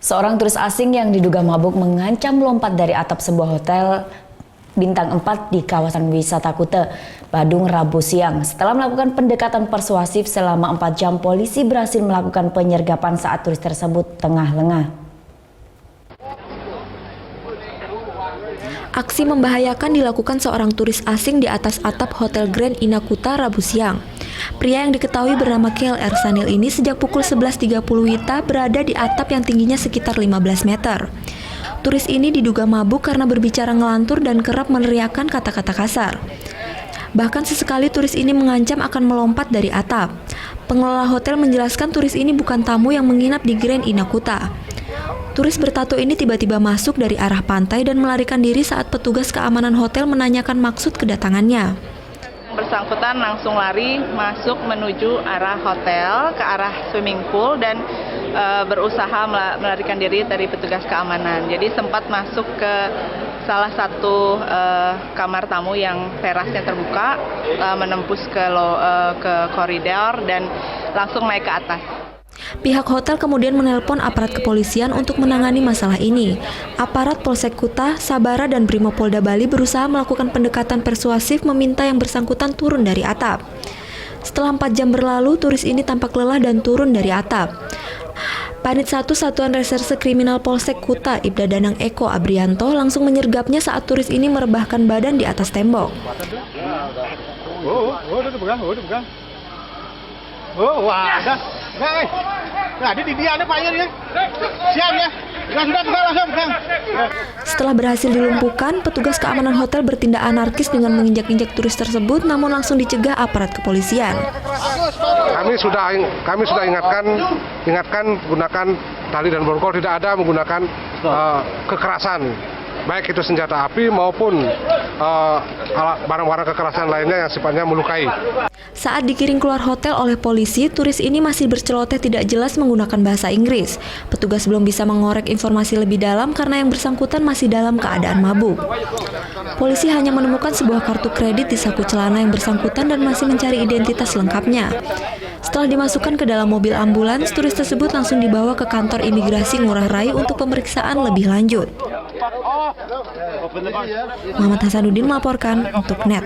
Seorang turis asing yang diduga mabuk mengancam lompat dari atap sebuah hotel bintang 4 di kawasan wisata Kuta, Badung, Rabu siang. Setelah melakukan pendekatan persuasif selama 4 jam, polisi berhasil melakukan penyergapan saat turis tersebut tengah lengah. Aksi membahayakan dilakukan seorang turis asing di atas atap Hotel Grand Ina Kuta Rabu siang. Pria yang diketahui bernama Kel Ersanil ini sejak pukul 11.30 WITA berada di atap yang tingginya sekitar 15 meter. Turis ini diduga mabuk karena berbicara ngelantur dan kerap meneriakkan kata-kata kasar. Bahkan sesekali turis ini mengancam akan melompat dari atap. Pengelola hotel menjelaskan turis ini bukan tamu yang menginap di Grand Ina Kuta. Turis bertato ini tiba-tiba masuk dari arah pantai dan melarikan diri saat petugas keamanan hotel menanyakan maksud kedatangannya. Bersangkutan langsung lari masuk menuju arah hotel ke arah swimming pool dan berusaha melarikan diri dari petugas keamanan. Jadi sempat masuk ke salah satu kamar tamu yang terasnya terbuka, menembus ke koridor dan langsung naik ke atas. Pihak hotel kemudian menelpon aparat kepolisian untuk menangani masalah ini. Aparat Polsek Kuta, Sabara, dan Brimopolda Bali berusaha melakukan pendekatan persuasif meminta yang bersangkutan turun dari atap. Setelah 4 jam berlalu, turis ini tampak lelah dan turun dari atap. Panit 1 Satuan Reserse Kriminal Polsek Kuta, Ibda Danang Eko Abrianto, langsung menyergapnya saat turis ini merebahkan badan di atas tembok. Setelah berhasil dilumpuhkan, petugas keamanan hotel bertindak anarkis dengan menginjak-injak turis tersebut, namun langsung dicegah aparat kepolisian. Kami sudah ingatkan gunakan tali dan borgol, tidak ada menggunakan kekerasan, baik itu senjata api maupun barang-barang kekerasan lainnya yang sifatnya melukai. Saat dikirim keluar hotel oleh polisi, turis ini masih berceloteh tidak jelas menggunakan bahasa Inggris. Petugas belum bisa mengorek informasi lebih dalam karena yang bersangkutan masih dalam keadaan mabuk. Polisi hanya menemukan sebuah kartu kredit di saku celana yang bersangkutan dan masih mencari identitas lengkapnya. Setelah dimasukkan ke dalam mobil ambulans, turis tersebut langsung dibawa ke kantor imigrasi Ngurah Rai untuk pemeriksaan lebih lanjut. Muhammad Hasanuddin melaporkan untuk NET.